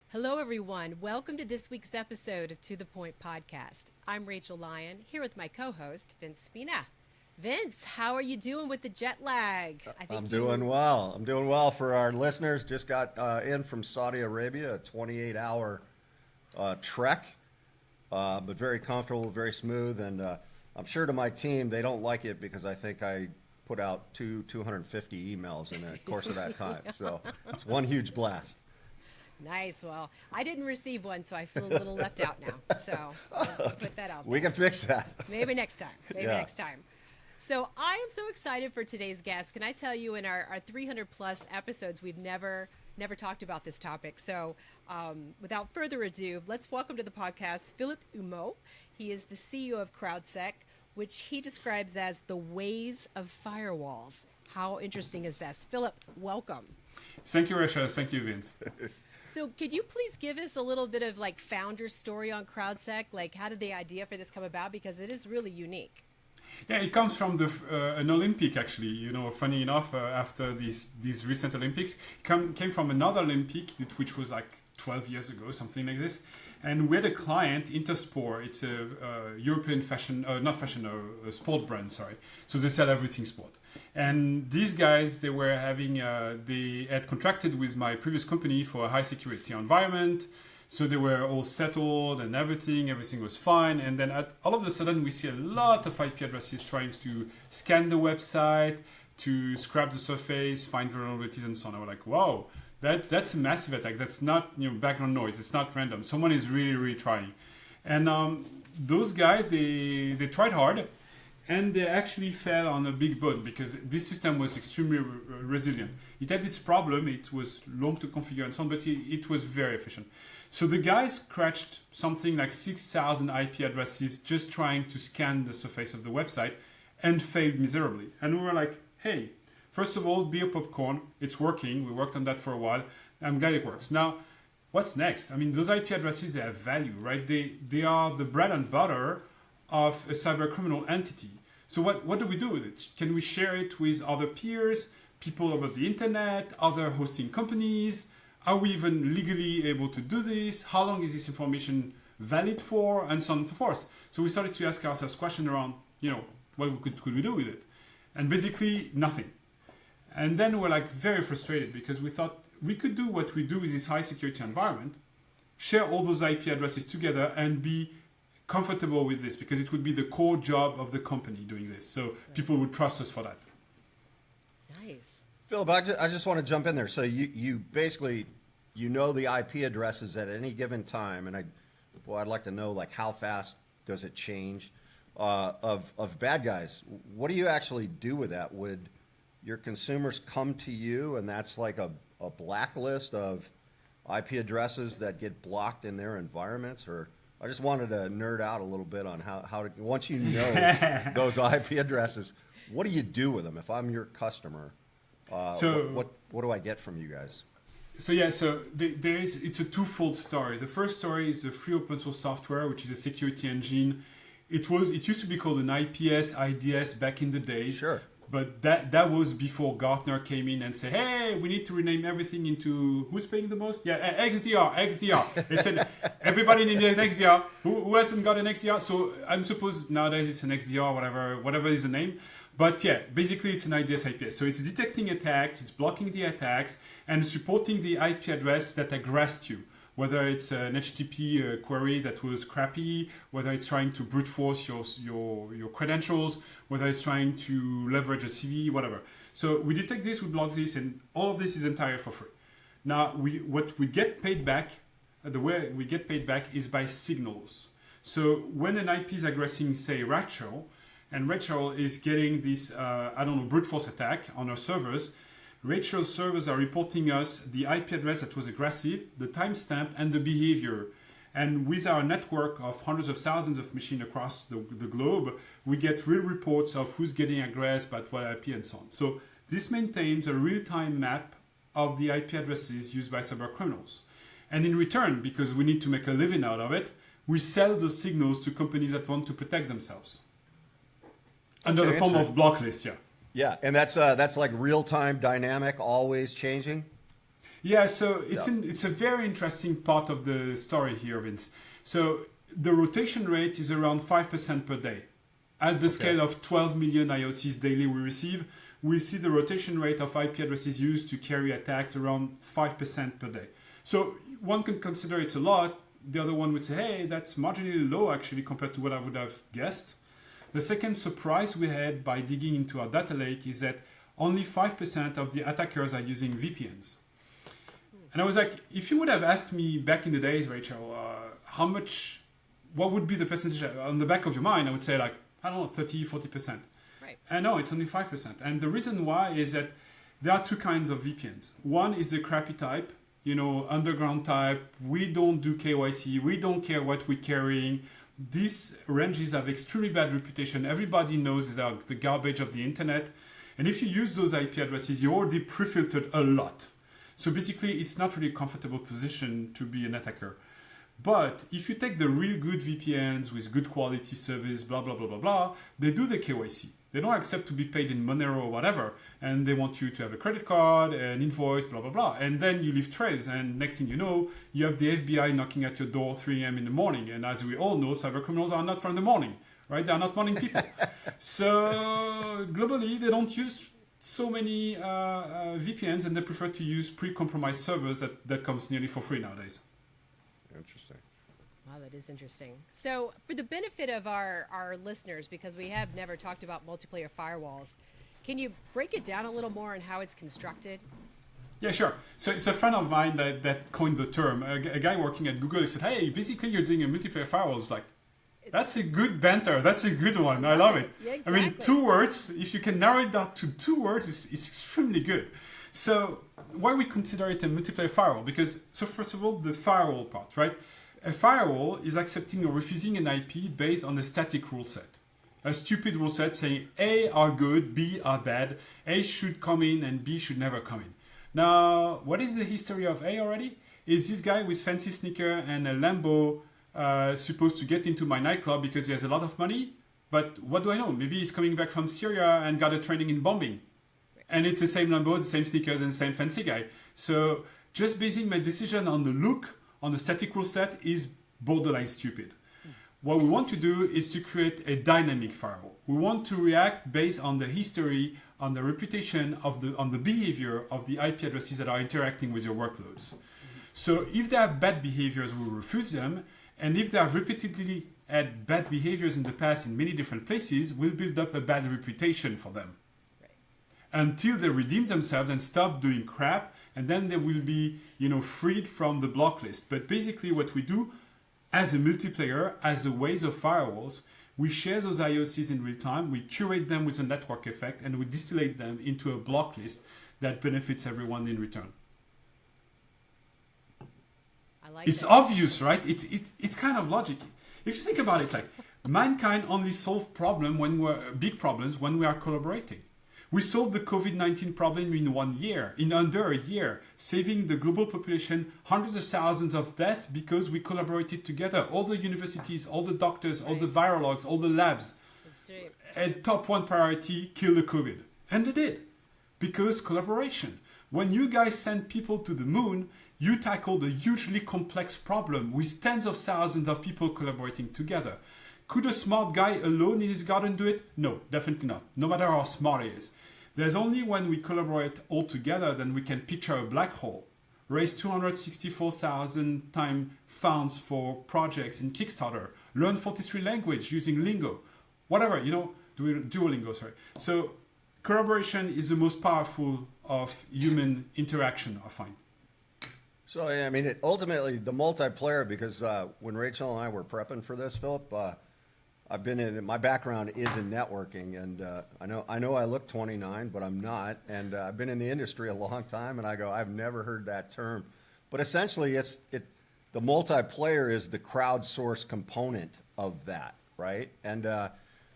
Hello, everyone. Welcome to this week's episode of To The Point podcast. I'm Rachael Lyon, here with my co-host, Vince Spina. Vince, how are you doing with the jet lag? I'm doing well. I'm doing well. For our listeners, just got in from Saudi Arabia, a 28-hour trek, but very comfortable, very smooth. And I'm sure to my team, they don't like it because I think I put out 250 emails in the course of that time. So it's one huge blast. Nice. Well, I didn't receive one, so I feel a little left out now. So I'll put that out there. We can fix that. Maybe next time. Next time. So I am so excited for today's guest. Can I tell you, in our 300 plus episodes, we've never talked about this topic. So without further ado, let's welcome to the podcast Philippe Humeau. He is the CEO of CrowdSec, which he describes as the ways of firewalls. How interesting is this? Philippe, welcome. Thank you, Rachael. Thank you, Vince. So could you please give us a little bit of like founder story on CrowdSec? Like, how did the idea for this come about? Because it is really unique. Yeah, it comes from an Olympic, actually. You know, funny enough, after these recent Olympics, came from another Olympic, which was like 12 years ago, something like this. And we had a client, Intersport. It's a European a sport brand, sorry. So they sell everything sport. And these guys, they had contracted with my previous company for a high security environment. So they were all settled and everything was fine. And then all of a sudden, we see a lot of IP addresses trying to scan the website, to scrap the surface, find vulnerabilities and so on. I was like, wow, that's a massive attack. That's not background noise. It's not random. Someone is really, really trying. And those guys, they tried hard. And they actually fell on a big bug because this system was extremely resilient. It had its problem. It was long to configure and so on, but it was very efficient. So the guys scratched something like 6,000 IP addresses just trying to scan the surface of the website and failed miserably. And we were like, hey, first of all, be a popcorn. It's working. We worked on that for a while. I'm glad it works. Now, what's next? I mean, those IP addresses, they have value, right? They are the bread and butter of a cyber criminal entity. So what do we do with it? Can we share it with other peers, people over the internet, other hosting companies? Are we even legally able to do this? How long is this information valid for? And so on and so forth. So we started to ask ourselves questions around, what could we do with it? And basically nothing. And then we're like very frustrated because we thought we could do what we do with this high security environment, share all those IP addresses together and be comfortable with this because it would be the core job of the company doing this. So people would trust us for that. Nice. Philip, I just want to jump in there. So you basically, the IP addresses at any given time, and I'd like to know like how fast does it change of bad guys. What do you actually do with that? Would your consumers come to you and that's like a blacklist of IP addresses that get blocked in their environments? Or I just wanted to nerd out a little bit on how to, once you know those IP addresses, what do you do with them? If I'm your customer, what do I get from you guys? So it's a twofold story. The first story is the free open source software, which is a security engine. It used to be called an IPS, IDS back in the days. Sure. But that was before Gartner came in and said, hey, we need to rename everything into, who's paying the most? Yeah, XDR. They said, everybody needs an XDR. Who hasn't got an XDR? So I'm supposed nowadays it's an XDR, whatever is the name. But yeah, basically it's an IDS IPS. So it's detecting attacks, it's blocking the attacks, and supporting the IP address that aggressed you. Whether it's an HTTP query that was crappy, whether it's trying to brute force your credentials, whether it's trying to leverage a CV, whatever. So we detect this, we block this, and all of this is entirely for free. Now, what we get paid back, the way we get paid back is by signals. So when an IP is aggressing, say, Rachael, and Rachael is getting this, brute force attack on her servers, Rachael's servers are reporting us the IP address that was aggressive, the timestamp, and the behavior. And with our network of hundreds of thousands of machines across the globe, we get real reports of who's getting aggressed, by what IP, and so on. So this maintains a real-time map of the IP addresses used by cyber criminals. And in return, because we need to make a living out of it, we sell those signals to companies that want to protect themselves. Under the form of block list, yeah. Yeah, and that's like real-time dynamic, always changing. Yeah, so it's a very interesting part of the story here, Vince. So the rotation rate is around 5% per day. At the scale of 12 million IOCs daily we see the rotation rate of IP addresses used to carry attacks around 5% per day. So one can consider it's a lot. The other one would say, hey, that's marginally low actually compared to what I would have guessed. The second surprise we had by digging into our data lake is that only 5% of the attackers are using VPNs. And I was like, if you would have asked me back in the days, Rachael, what would be the percentage on the back of your mind? I would say like, I don't know, 30, 40%. Right. And no, it's only 5%. And the reason why is that there are two kinds of VPNs. One is the crappy type, underground type. We don't do KYC. We don't care what we're carrying. These ranges have extremely bad reputation. Everybody knows they are the garbage of the internet. And if you use those IP addresses, you're already pre-filtered a lot. So basically, it's not really a comfortable position to be an attacker. But if you take the real good VPNs with good quality service, blah, blah, blah, blah, blah, they do the KYC. They don't accept to be paid in Monero or whatever. And they want you to have a credit card, an invoice, blah, blah, blah. And then you leave trails. And next thing you know, you have the FBI knocking at your door 3 a.m. in the morning. And as we all know, cyber criminals are not from the morning, right? They are not morning people. So globally, they don't use so many VPNs, and they prefer to use pre-compromised servers that comes nearly for free nowadays. Interesting. Wow, that is interesting. So for the benefit of our listeners, because we have never talked about multiplayer firewalls, can you break it down a little more on how it's constructed? Yeah, sure. So it's a friend of mine that coined the term. A guy working at Google said, hey, basically you're doing a multiplayer firewall. It's like, that's a good banter. That's a good one. I love it. Yeah, exactly. I mean, 2 words, if you can narrow it down to 2 words, it's extremely good. So why we consider it a multiplayer firewall? Because, so first of all, the firewall part, right? A firewall is accepting or refusing an IP based on a static rule set. A stupid rule set saying A are good, B are bad, A should come in and B should never come in. Now, what is the history of A already? Is this guy with fancy sneaker and a Lambo supposed to get into my nightclub because he has a lot of money? But what do I know? Maybe he's coming back from Syria and got a training in bombing. And it's the same Lambo, the same sneakers, and the same fancy guy. So just basing my decision on the look, on the static rule set, is borderline stupid. What we want to do is to create a dynamic firewall. We want to react based on the history, on the reputation, on the behavior of the IP addresses that are interacting with your workloads. So if they have bad behaviors, we refuse them. And if they have repeatedly had bad behaviors in the past in many different places, we'll build up a bad reputation for them. Right. Until they redeem themselves and stop doing crap, and then they will be, freed from the block list. But basically what we do as a multiplayer, as a ways of firewalls, we share those IOCs in real time, we curate them with a network effect, and we distillate them into a block list that benefits everyone in return. It's obvious, right? It's kind of logic. If you think about it, like mankind only solves big problems when we are collaborating. We solved the COVID-19 problem in 1 year, in under a year, saving the global population hundreds of thousands of deaths because we collaborated together. All the universities, all the doctors, all the virologs, all the labs. That's right. And top one priority, kill the COVID. And they did. Because collaboration. When you guys send people to the moon, you tackled a hugely complex problem with tens of thousands of people collaborating together. Could a smart guy alone in his garden do it? No, definitely not. No matter how smart he is. There's only when we collaborate all together that we can picture a black hole, raise 264,000 time funds for projects in Kickstarter, learn 43 languages using Lingo, whatever, Duolingo, sorry. So collaboration is the most powerful of human interaction, I find. So, I mean, ultimately, the multiplayer, because when Rachael and I were prepping for this, Philip, my background is in networking, and I know I look 29, but I'm not, and I've been in the industry a long time, and I go, I've never heard that term. But essentially, the multiplayer is the crowdsourced component of that, right? And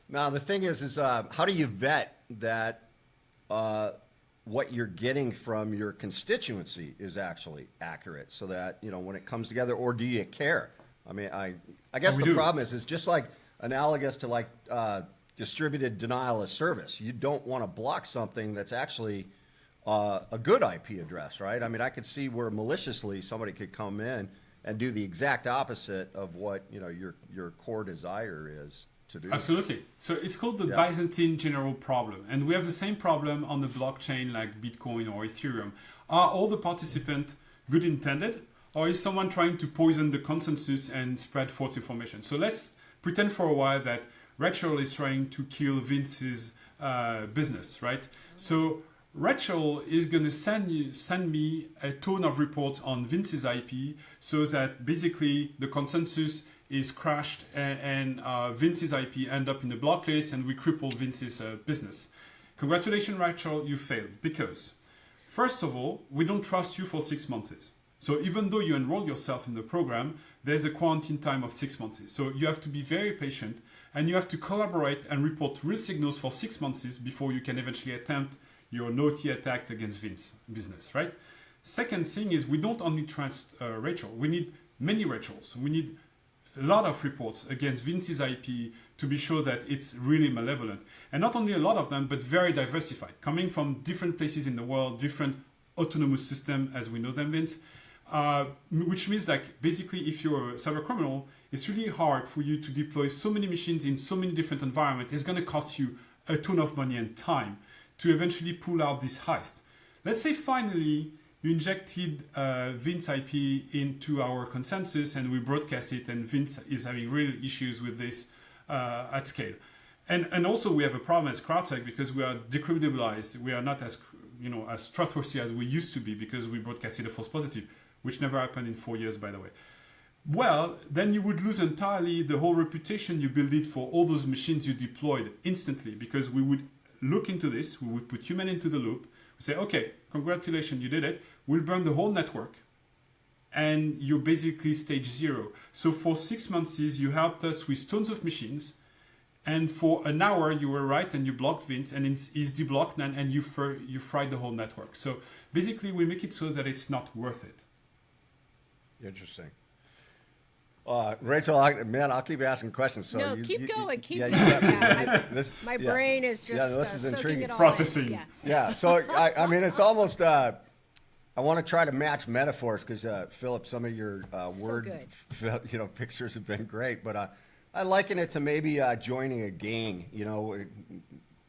now the thing is how do you vet that what you're getting from your constituency is actually accurate, so that when it comes together, or do you care? I mean, I guess the problem is just like analogous to like distributed denial of service. You don't want to block something that's actually a good IP address, right? I mean, I could see where maliciously somebody could come in and do the exact opposite of what your core desire is to do. Absolutely. So it's called the Byzantine General problem, and we have the same problem on the blockchain like Bitcoin or Ethereum. Are all the participants good intended, or is someone trying to poison the consensus and spread false information? So let's pretend for a while that Rachael is trying to kill Vince's business, right? So Rachael is going to send me a ton of reports on Vince's IP, so that basically the consensus is crashed and Vince's IP end up in the blacklist, and we cripple Vince's business. Congratulations, Rachael, you failed, because first of all, we don't trust you for 6 months. So even though you enroll yourself in the program, there's a quarantine time of 6 months. So you have to be very patient, and you have to collaborate and report real signals for 6 months before you can eventually attempt your naughty attack against Vince's business, right? Second thing is, we don't only trust Rachael, we need many Rachels. We need a lot of reports against Vince's IP to be sure that it's really malevolent. And not only a lot of them, but very diversified, coming from different places in the world, different autonomous systems as we know them, Vince. Which means, like, basically, if you're a cyber criminal, it's really hard for you to deploy so many machines in so many different environments. It's going to cost you a ton of money and time to eventually pull out this heist. Let's say finally you injected Vince IP into our consensus and we broadcast it, and Vince is having real issues with this at scale. And also we have a problem as CrowdSec because we are decryptabilized. We are not as trustworthy as we used to be because we broadcasted a false positive, which never happened in 4 years, by the way. Well, then you would lose entirely the whole reputation you built it for all those machines you deployed instantly, because we would look into this, we would put human into the loop, we say, okay, congratulations, you did it, we'll burn the whole network, and you're basically stage 0. So for 6 months, you helped us with tons of machines, and for an hour you were right and you blocked Vince, and he's deblocked, and you fried the whole network. So basically we make it so that it's not worth it. Interesting. Rachael, I'll keep asking questions. So no, keep going. My yeah. brain is just this is intriguing. Processing. Yeah. So I mean, it's almost. I want to try to match metaphors because Philip, some of your pictures have been great, but I liken it to maybe joining a gang.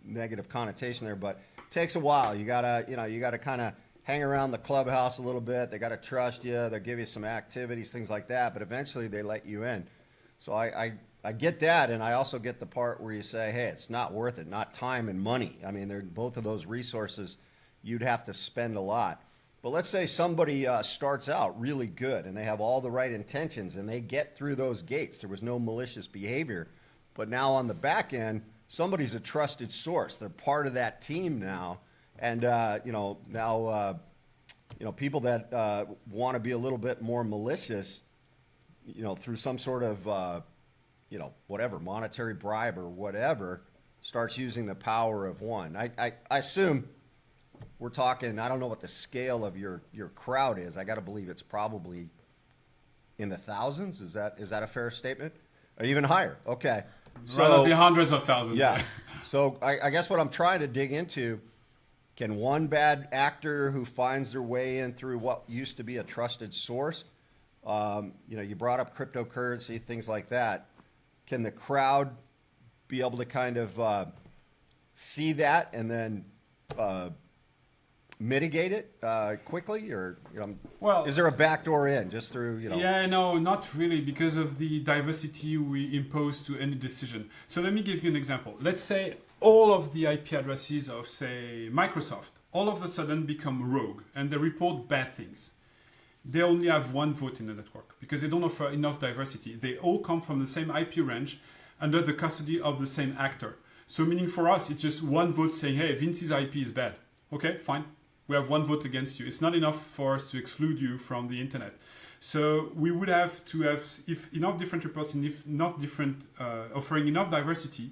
Negative connotation there, but it takes a while. You gotta kind of hang around the clubhouse a little bit. They got to trust you. They'll give you some activities, things like that. But eventually they let you in. So I get that. And I also get the part where you say, hey, it's not worth it, not time and money. I mean, they're both of those resources you'd have to spend a lot. But let's say somebody starts out really good and they have all the right intentions and they get through those gates. There was no malicious behavior. But now on the back end, somebody's a trusted source. They're part of that team now. And, people that want to be a little bit more malicious, through some sort of, whatever, monetary bribe or whatever, starts using the power of one. I assume we're talking, I don't know what the scale of your crowd is. I got to believe it's probably in the thousands. Is that a fair statement? Or even higher? Okay. Rather the hundreds of thousands. Yeah. So I guess what I'm trying to dig into, can one bad actor who finds their way in through what used to be a trusted source, you brought up cryptocurrency, things like that. Can the crowd be able to kind of see that and then mitigate it quickly, or is there a backdoor in just through Yeah, no, not really, because of the diversity we impose to any decision. So let me give you an example. Let's say all of the IP addresses of, say, Microsoft all of a sudden become rogue and they report bad things. They only have one vote in the network because they don't offer enough diversity. They all come from the same IP range under the custody of the same actor. So meaning for us, it's just one vote saying, hey, Vince's IP is bad. Okay, fine. We have one vote against you. It's not enough for us to exclude you from the internet. So we would have to have enough different reports and enough different, offering enough diversity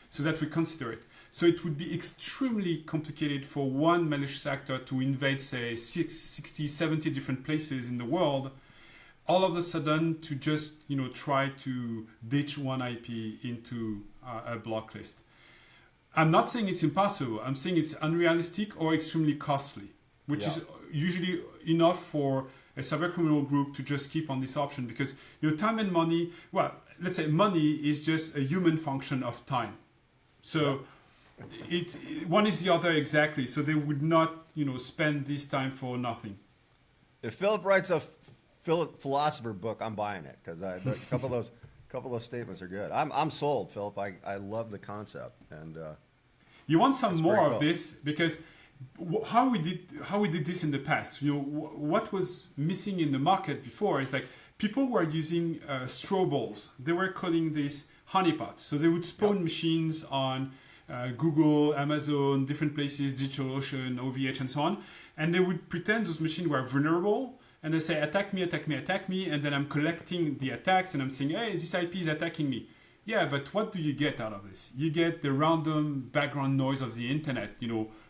so that we consider it. So it would be extremely complicated for one malicious actor to invade, say, 60, 70 different places in the world, all of a sudden to just try to ditch one IP into a block list. I'm not saying it's impossible. I'm saying it's unrealistic or extremely costly, which is usually enough for a cybercriminal group to just keep on this option because your time and money, well, let's say money is just a human function of time. So one is the other exactly. So they would not, spend this time for nothing. If Philip writes a philosopher book, I'm buying it because a couple of those statements are good. I'm sold, Philip. I love the concept, and you want some more of cool. this because how we did this in the past. What was missing in the market before is like people were using straw balls. They were calling this honeypots. So they would spawn machines on Google, Amazon, different places, DigitalOcean, OVH, and so on, and they would pretend those machines were vulnerable. And they say, attack me, attack me, attack me. And then I'm collecting the attacks and I'm saying, hey, this IP is attacking me. Yeah, but what do you get out of this? You get the random background noise of the internet.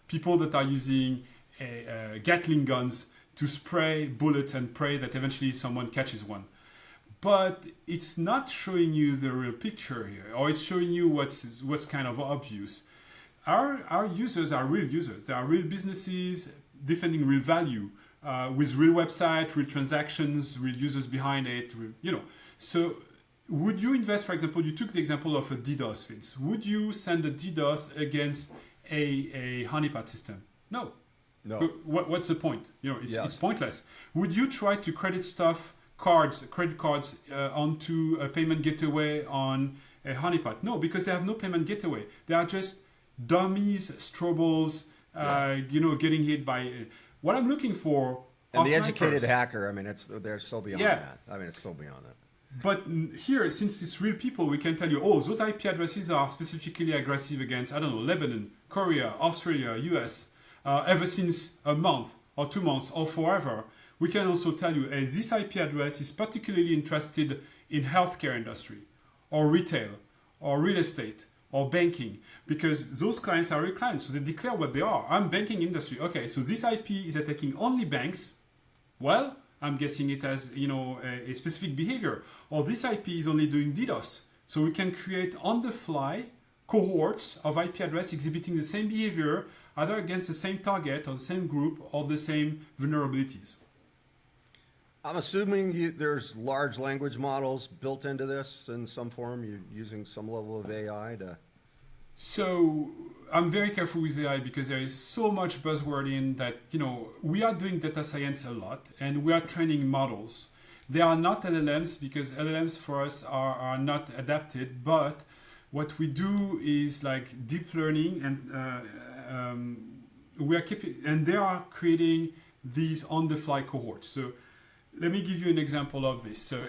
People that are using Gatling guns to spray bullets and pray that eventually someone catches one. But it's not showing you the real picture here, or it's showing you what's kind of obvious. Our users are real users. They are real businesses defending real value. With real website, real transactions, real users behind it, So would you invest, for example, you took the example of a DDoS, Vince. Would you send a DDoS against a honeypot system? No. What's the point? It's pointless. Would you try to credit credit cards onto a payment gateway on a honeypot? No, because they have no payment gateway. They are just dummies, straw balls, getting hit by... What I'm looking for and are the educated snipers. hacker. they're so beyond that. It's so beyond that. But here, since it's real people, we can tell you, those IP addresses are specifically aggressive against, Lebanon, Korea, Australia, US, ever since a month or 2 months or forever. We can also tell you, this IP address is particularly interested in healthcare industry, or retail, or real estate, or banking, because those clients are real clients, so they declare what they are. I'm banking industry. Okay, so this IP is attacking only banks. Well, I'm guessing it has, a specific behavior. Or this IP is only doing DDoS. So we can create on the fly cohorts of IP address exhibiting the same behavior, either against the same target or the same group or the same vulnerabilities. I'm assuming there's large language models built into this in some form. You're using some level of AI to... So I'm very careful with AI because there is so much buzzword in that, we are doing data science a lot and we are training models. They are not LLMs because LLMs for us are not adapted, but what we do is like deep learning and they are creating these on-the-fly cohorts. So let me give you an example of this. So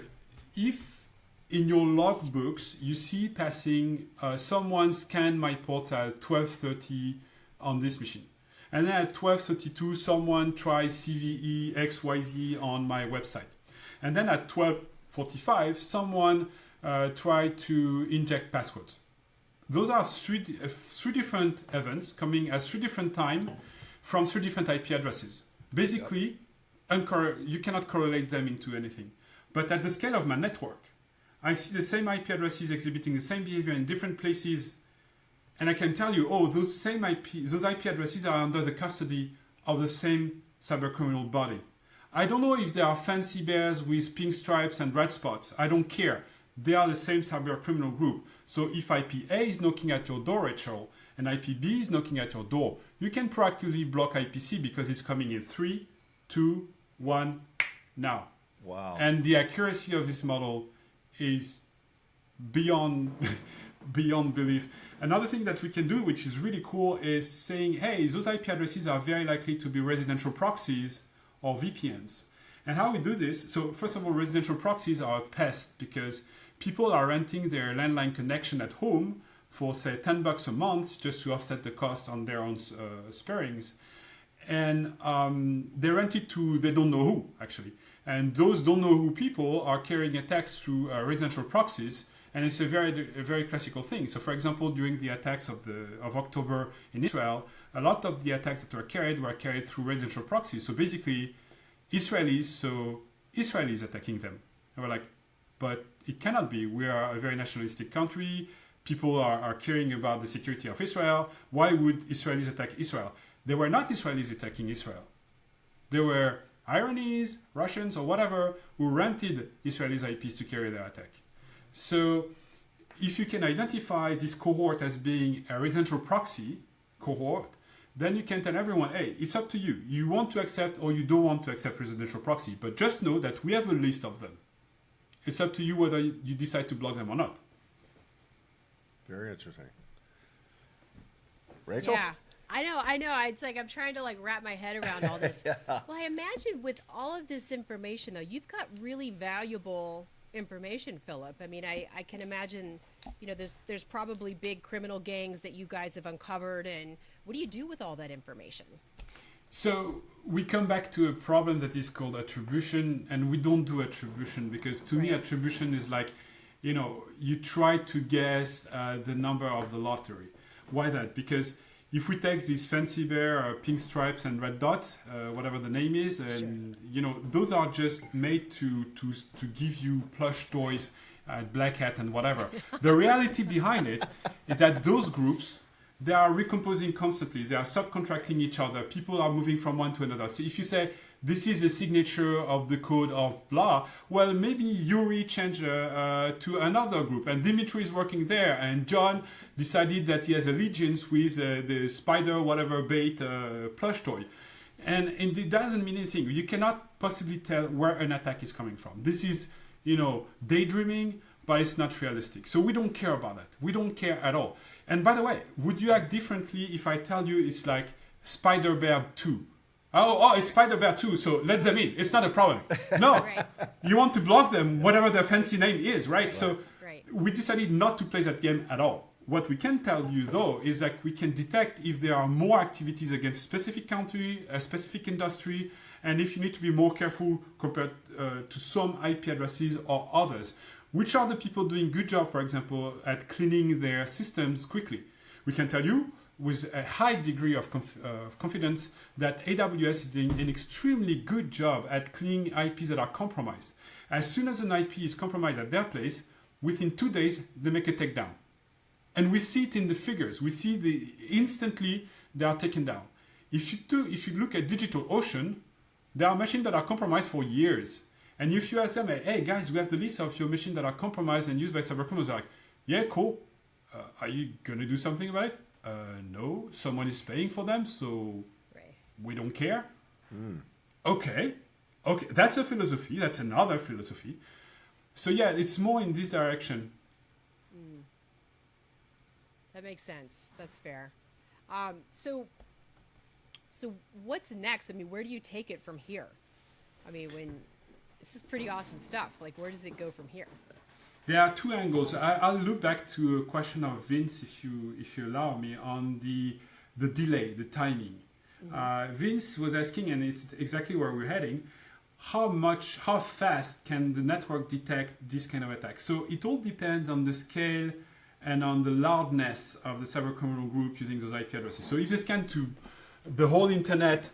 if in your logbooks you see passing someone scanned my ports at 12:30 on this machine, and then at 12:32 someone tries CVE XYZ on my website, and then at 12:45 someone tried to inject passwords. Those are three different events coming at 3 different times from 3 different IP addresses. Basically, you cannot correlate them into anything. But at the scale of my network, I see the same IP addresses exhibiting the same behavior in different places, and I can tell you, those IP addresses are under the custody of the same cybercriminal body. I don't know if they are fancy bears with pink stripes and red spots. I don't care. They are the same cybercriminal group. So if IP A is knocking at your door, Rachael, and IP B is knocking at your door, you can proactively block IP C because it's coming in 3, 2, 1, now. Wow. And the accuracy of this model is beyond belief. Another thing that we can do, which is really cool, is saying, hey, those IP addresses are very likely to be residential proxies or VPNs. And how we do this, so first of all, residential proxies are a pest because people are renting their landline connection at home for, say, $10 a month just to offset the cost on their own sparings. And they rent it to they don't know who, actually. And those don't know who people are carrying attacks through residential proxies. And it's a very classical thing. So, for example, during the attacks of October in Israel, a lot of the attacks that were carried through residential proxies. So basically, Israelis attacking them. And we're like, but it cannot be. We are a very nationalistic country. people are caring about the security of Israel. Why would Israelis attack Israel? They were not Israelis attacking Israel. There were Iranians, Russians, or whatever who rented Israelis' IPs to carry their attack. So if you can identify this cohort as being a residential proxy cohort, then you can tell everyone, hey, it's up to you. You want to accept or you don't want to accept residential proxy, but just know that we have a list of them. It's up to you whether you decide to block them or not. Very interesting. Rachel? Yeah. I know. It's like I'm trying to like wrap my head around all this. Yeah. Well, I imagine with all of this information, though, you've got really valuable information, Philip. I mean, I can imagine, there's probably big criminal gangs that you guys have uncovered, and what do you do with all that information? So we come back to a problem that is called attribution, and we don't do attribution because to me attribution is like, you try to guess the number of the lottery. Why that? Because if we take this fancy bear, pink stripes and red dots, whatever the name is, and those are just made to give you plush toys at Black Hat and whatever. The reality behind it is that those groups, they are recomposing constantly. They are subcontracting each other. People are moving from one to another. So if you say, this is a signature of the code of blah, well, maybe Yuri changed to another group, and Dimitri is working there, and John decided that he has allegiance with the spider, whatever bait plush toy. And it doesn't mean anything. You cannot possibly tell where an attack is coming from. This is, daydreaming, but it's not realistic. So we don't care about that. We don't care at all. And by the way, would you act differently if I tell you it's like Spider Bear 2? Oh, it's Spider Bear 2, so let them in. It's not a problem. No, Right. You want to block them, whatever their fancy name is, right? So Right. we decided not to play that game at all. What we can tell you, though, is that we can detect if there are more activities against a specific country, a specific industry, and if you need to be more careful compared to some IP addresses or others. Which are the people doing good job, for example, at cleaning their systems quickly? We can tell you with a high degree of confidence that AWS is doing an extremely good job at cleaning IPs that are compromised. As soon as an IP is compromised at their place, within 2 days, they make a takedown. And we see it in the figures. We see instantly they are taken down. If you look at DigitalOcean, there are machines that are compromised for years. And if you ask them, hey guys, we have the list of your machines that are compromised and used by cybercriminals, they're like, yeah, cool. Are you going to do something about it? No, someone is paying for them, so we don't care. Okay, that's a philosophy. That's another philosophy. So yeah, it's more in this direction. That makes sense. That's fair. So what's next? I mean, where do you take it from here? I mean, this is pretty awesome stuff. Like, where does it go from here? There are two angles. I'll look back to a question of Vince, if you allow me, on the delay, the timing. Vince was asking, and it's exactly where we're heading, how fast can the network detect this kind of attack? So it all depends on the scale and on the loudness of the cybercriminal group using those IP addresses. So if they scan to the whole internet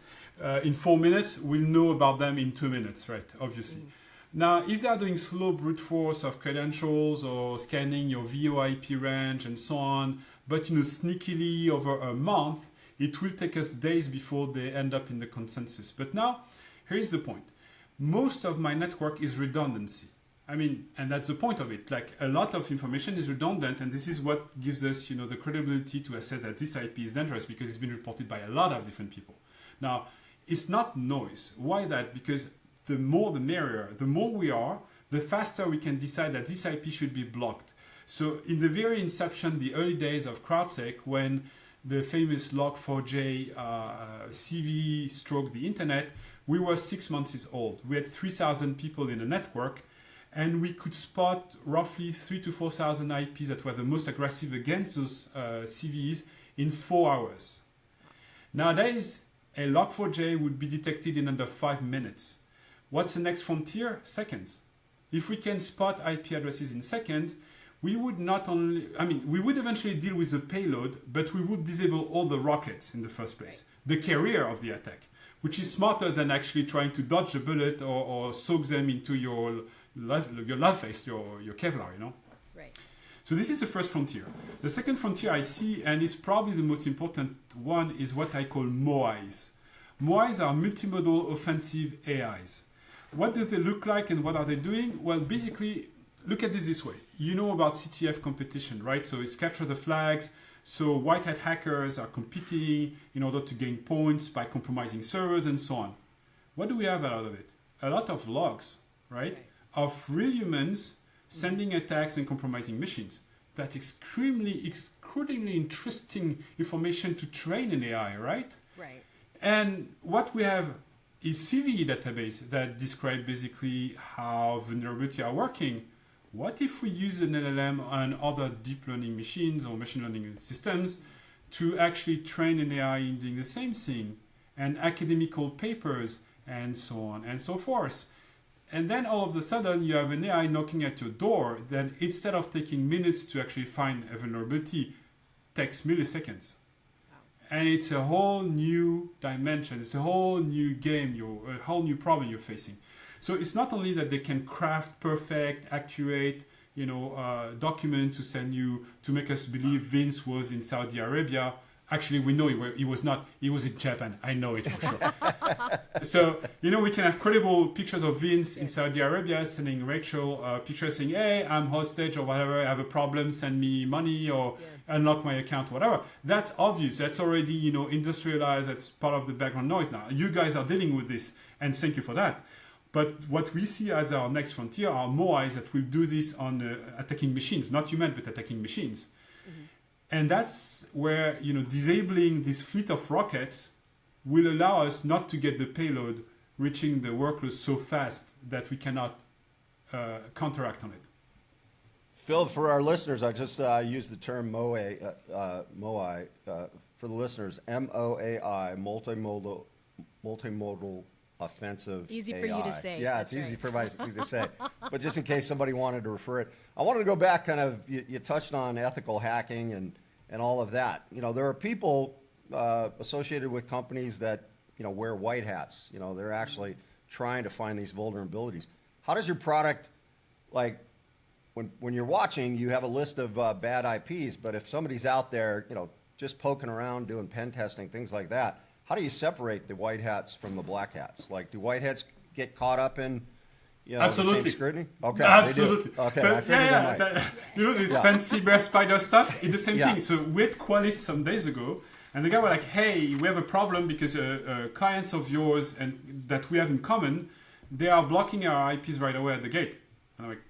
in 4 minutes, we'll know about them in 2 minutes, right? Obviously. Now, if they are doing slow brute force of credentials or scanning your VoIP range and so on, but sneakily over a month, it will take us days before they end up in the consensus. But now, here's the point. Most of my network is redundancy. I mean, and that's the point of it. Like, a lot of information is redundant, and this is what gives us, the credibility to assess that this IP is dangerous because it's been reported by a lot of different people. Now, it's not noise. Why that? Because the more the merrier. The more we are, the faster we can decide that this IP should be blocked. So in the very inception, the early days of CrowdSec, when the famous Log4j CV stroked the internet, we were 6 months old. We had 3,000 people in the network, and we could spot roughly 3,000 to 4,000 IPs that were the most aggressive against those CVEs in 4 hours. Nowadays, a Log4j would be detected in under 5 minutes. What's the next frontier? Seconds. If we can spot IP addresses in seconds, we would we would eventually deal with the payload, but we would disable all the rockets in the first place, the carrier of the attack, which is smarter than actually trying to dodge a bullet or soak them into your love face, your Kevlar, Right. So this is the first frontier. The second frontier I see, and it's probably the most important one, is what I call MOAIs. MOAIs are multimodal offensive AIs. What do they look like and what are they doing? Well, basically, look at this way. You know about CTF competition, right? So it's capture the flags. So white hat hackers are competing in order to gain points by compromising servers and so on. What do we have out of it? A lot of logs, right? Of real humans sending attacks and compromising machines. That's extremely interesting information to train an AI, right? Right. And what we have is CVE database that describe basically how vulnerability are working. What if we use an LLM on other deep learning machines or machine learning systems to actually train an AI in doing the same thing, and academical papers and so on and so forth? And then all of a sudden you have an AI knocking at your door that instead of taking minutes to actually find a vulnerability, takes milliseconds. And it's a whole new dimension. It's a whole new game, a whole new problem you're facing. So it's not only that they can craft perfect, accurate, documents to send you to make us believe Vince was in Saudi Arabia. Actually, we know he was not. He was in Japan. I know it for sure. So, we can have credible pictures of Vince in Saudi Arabia sending Rachael pictures saying, hey, I'm hostage or whatever. I have a problem. Send me money or unlock my account, whatever. That's obvious. That's already, industrialized. That's part of the background noise now. You guys are dealing with this, and thank you for that. But what we see as our next frontier are MOAIs that will do this on attacking machines, not human, but attacking machines. Mm-hmm. And that's where, disabling this fleet of rockets will allow us not to get the payload reaching the workload so fast that we cannot counteract on it. Phil, for our listeners, I just used the term MOAI for the listeners, MOAI, multimodal offensive Easy AI. for you to say. Yeah, That's it's easy right. for me to say. But just in case somebody wanted to refer it, I wanted to go back you touched on ethical hacking and all of that. There are people associated with companies that, wear white hats. They're actually trying to find these vulnerabilities. How does your product, when you're watching, you have a list of bad IPs, but if somebody's out there, just poking around, doing pen testing, things like that, how do you separate the white hats from the black hats? Do white hats get caught up in Absolutely. the same scrutiny? Okay, absolutely. Okay, So, I figured this fancy bear spider stuff, it's the same Yeah. thing. So we had Qualys some days ago, and the guy was like, hey, we have a problem because clients of yours and that we have in common, they are blocking our IPs right away at the gate. And I'm like,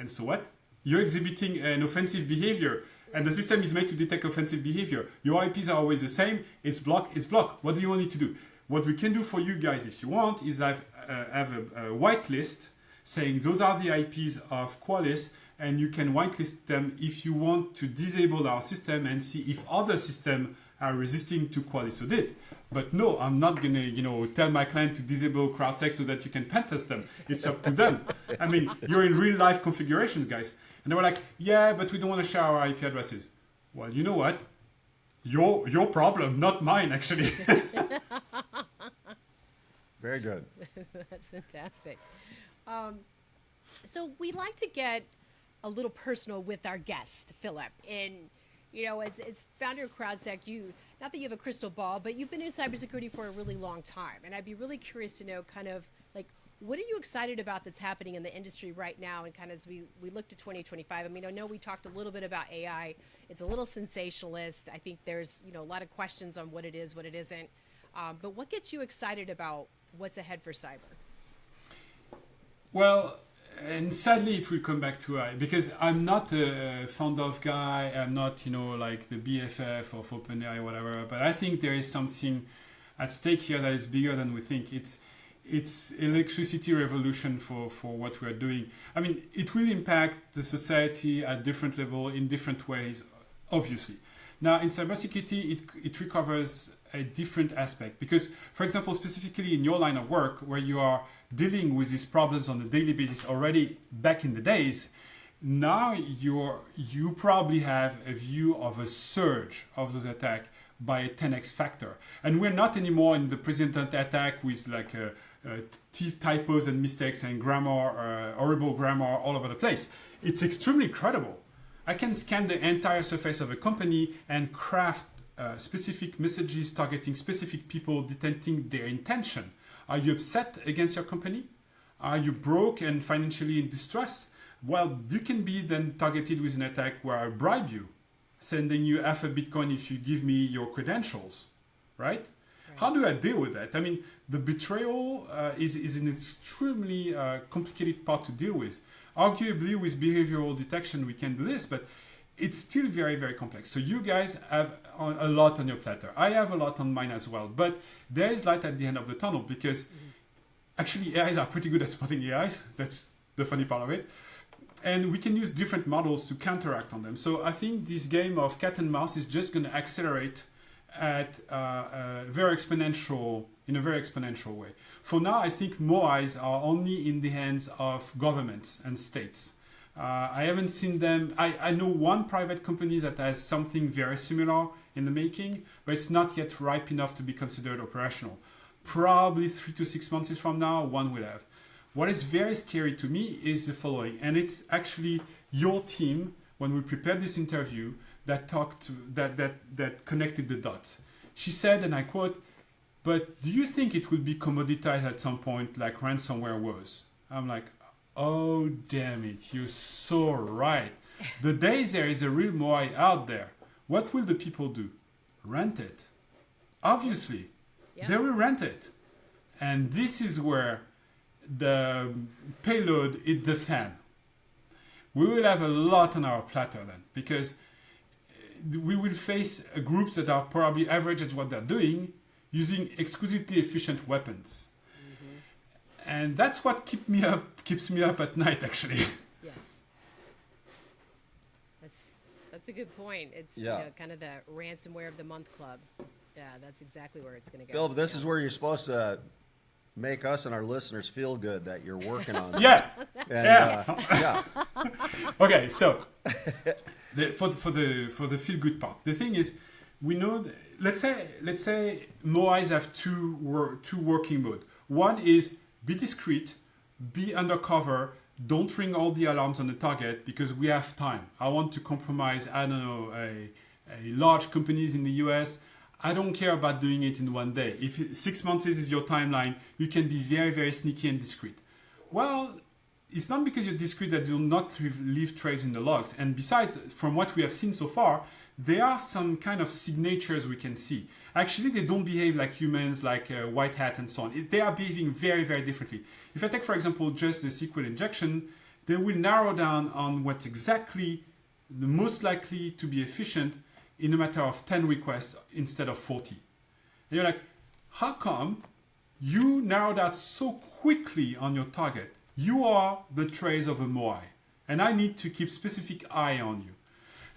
and so what? You're exhibiting an offensive behavior. And the system is made to detect offensive behavior. Your IPs are always the same. It's blocked. What do you want it to do? What we can do for you guys, if you want, is have a whitelist saying those are the IPs of Qualys, and you can whitelist them if you want to disable our system and see if other systems are resisting to Qualys audit. But no, I'm not going to, tell my client to disable CrowdSec so that you can pen test them. It's up to them. I mean, you're in real life configurations, guys. And they were like, yeah, but we don't want to share our IP addresses. Well, you know what? Your problem, not mine, actually. Very good. That's fantastic. So we like to get a little personal with our guest, Philip. And, as founder of CrowdSec, not that you have a crystal ball, but you've been in cybersecurity for a really long time. And I'd be really curious to know what are you excited about that's happening in the industry right now? And kind of as we look to 2025, I mean, I know we talked a little bit about AI. It's a little sensationalist. I think there's, a lot of questions on what it is, what it isn't. But what gets you excited about what's ahead for cyber? Well, and sadly it will come back to AI, because I'm not a fond of guy. I'm not, like the BFF of OpenAI or whatever. But I think there is something at stake here that is bigger than we think. It's electricity revolution for what we're doing. I mean, it will impact the society at different level in different ways, obviously. Now, in cybersecurity, it recovers a different aspect because, for example, specifically in your line of work, where you are dealing with these problems on a daily basis already back in the days, now you probably have a view of a surge of those attacks by a 10x factor. And we're not anymore in the precedent attack with typos and mistakes and grammar, horrible grammar all over the place. It's extremely credible. I can scan the entire surface of a company and craft specific messages targeting specific people, detecting their intention. Are you upset against your company? Are you broke and financially in distress? Well, you can be then targeted with an attack where I bribe you, sending you half a Bitcoin if you give me your credentials, right? How do I deal with that? I mean, the betrayal is an extremely complicated part to deal with. Arguably, with behavioral detection, we can do this, but it's still very, very complex. So you guys have a lot on your platter. I have a lot on mine as well, but there is light at the end of the tunnel because actually AIs are pretty good at spotting AIs. That's the funny part of it. And we can use different models to counteract on them. So I think this game of cat and mouse is just going to accelerate at in a very exponential way. For now, I think MOAIs are only in the hands of governments and states. I haven't seen them. I know one private company that has something very similar in the making, but it's not yet ripe enough to be considered operational. Probably 3 to 6 months from now, one will have. What is very scary to me is the following, and it's actually your team, when we prepared this interview, that connected the dots. She said, and I quote, "But do you think it will be commoditized at some point like ransomware was?" I'm like, oh, damn it, you're so right. The days there is a real MOAI out there, what will the people do? Rent it. Obviously, yeah. They will rent it. And this is where the payload hit the fan. We will have a lot on our platter then, because we will face groups that are probably average at what they're doing, using exquisitely efficient weapons. And that's what keeps me up at night, actually. Yeah, that's a good point. It's kind of the ransomware of the month club. Yeah, that's exactly where it's going to go. Philip, this is where you're supposed to make us and our listeners feel good that you're working on it. Yeah. And, Okay, so for the feel good part, the thing is, we know that, let's say MOAIs have two working mode. One is be discreet, be undercover, don't ring all the alarms on the target because we have time. I want to compromise, I don't know, a large companies in the US. I don't care about doing it in one day. If 6 months is your timeline, you can be very, very sneaky and discreet. Well, it's not because you're discreet that you'll not leave trails in the logs. And besides, from what we have seen so far, there are some kind of signatures we can see. Actually, they don't behave like humans, like white hat and so on. They are behaving very, very differently. If I take, for example, just the SQL injection, they will narrow down on what's exactly the most likely to be efficient in a matter of 10 requests instead of 40. And you're like, how come you narrowed out so quickly on your target? You are the trace of a MOAI, and I need to keep specific eye on you.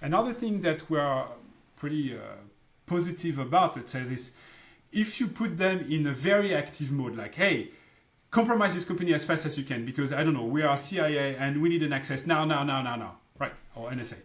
Another thing that we're pretty positive about, let's say this, if you put them in a very active mode, like, hey, compromise this company as fast as you can because, I don't know, we are CIA and we need an access now, right, or NSA.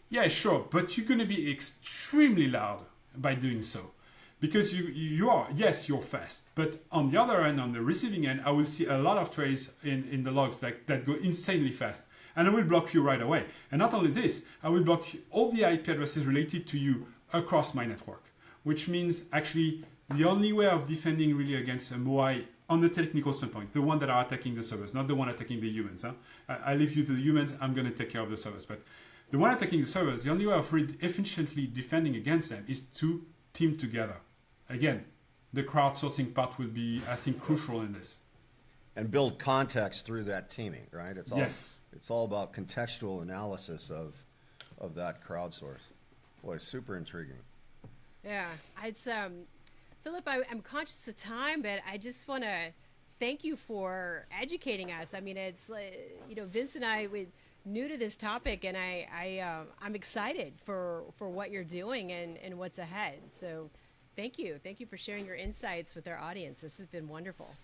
Yeah, sure, but you're going to be extremely loud by doing so because you are, yes, you're fast, but on the other end, on the receiving end, I will see a lot of traces in the logs that go insanely fast. And I will block you right away. And not only this, I will block all the IP addresses related to you across my network, which means actually the only way of defending really against a MOAI on the technical standpoint, the one that are attacking the servers, not the one attacking the humans. Huh? I leave you to the humans, I'm going to take care of the servers. But the one attacking the servers, the only way of efficiently defending against them is to team together. Again, the crowdsourcing part will be, I think, crucial in this. and build context through that teaming, right? It's all, Yes. It's all about contextual analysis of that crowdsource. Boy, super intriguing. Yeah, it's Philip. I'm conscious of time, but I just want to thank you for educating us. I mean, it's Vince and I we new to this topic, and I'm excited for what you're doing and what's ahead. So, thank you for sharing your insights with our audience. This has been wonderful.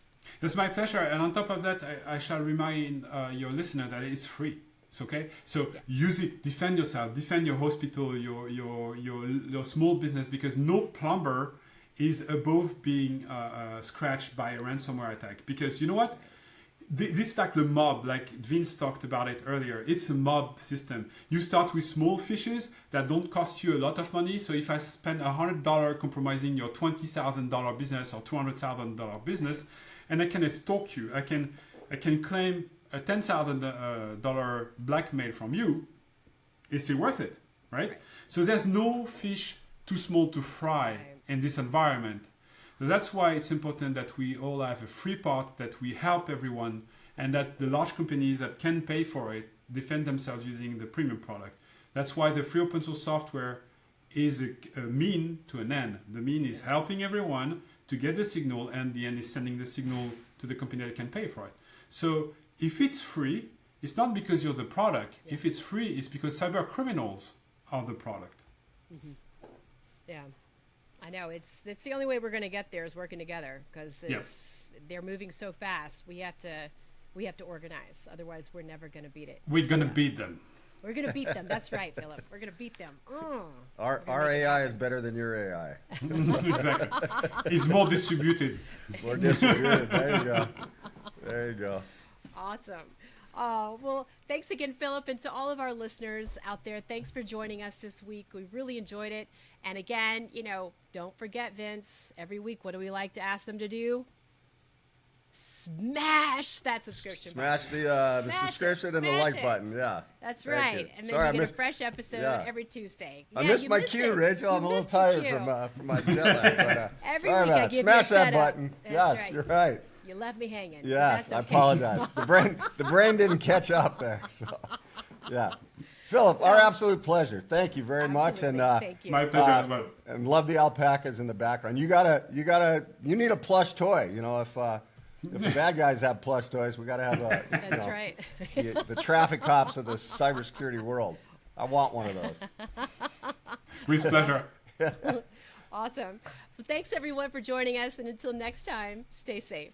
It's my pleasure. And on top of that, I shall remind your listener that it's free. It's okay. So use it. Defend yourself. Defend your hospital, your small business, because no plumber is above being scratched by a ransomware attack. Because you know what? this is like the mob, like Vince talked about it earlier. It's a mob system. You start with small fishes that don't cost you a lot of money. So if I spend $100 compromising your $20,000 business or $200,000 business, and I can extort you, I can claim a $10,000 blackmail from you, it's still worth it, right? So there's no fish too small to fry in this environment. So that's why it's important that we all have a free part, that we help everyone, and that the large companies that can pay for it defend themselves using the premium product. That's why the free open source software is a mean to an end. The mean is helping everyone to get the signal, and the end is sending the signal to the company that can pay for it. So if it's free, it's not because you're the product. If it's free, it's because cyber criminals are the product. Mm-hmm. Yeah. I know it's the only way we're going to get there is working together, because they're moving so fast. We have to organize. Otherwise, we're never going to beat it. We're going to beat them. We're going to beat them. That's right, Philip. We're going to beat them. Our AI is better than your AI. Exactly. It's more distributed. More distributed. There you go. There you go. Awesome. Well, thanks again, Philip, and to all of our listeners out there. Thanks for joining us this week. We really enjoyed it. And again, don't forget, Vince, every week, what do we like to ask them to do? Smash that subscription Smash button. The Smash subscription it. and the Smash like it. button. Yeah. That's Thank right. you. And then Sorry, you get a fresh episode every Tuesday. I Yeah, missed you my missed cue, it. Rachel. You I'm a little missed tired your cue. from my jet lag. But, Every sorry week about I it. give Smash you a that setup. button. That's Yes, right. you're right. You left me hanging. Yes, That's I okay. apologize. The brain didn't catch up there. So, yeah. Philip, our absolute pleasure. Thank you very much, and Absolutely. Thank you. My pleasure as well. and love the alpacas in the background. You need a plush toy. If the bad guys have plush toys, we got to have That's right. the traffic cops of the cybersecurity world. I want one of those. With pleasure. Awesome. Well, thanks everyone for joining us, and until next time, stay safe.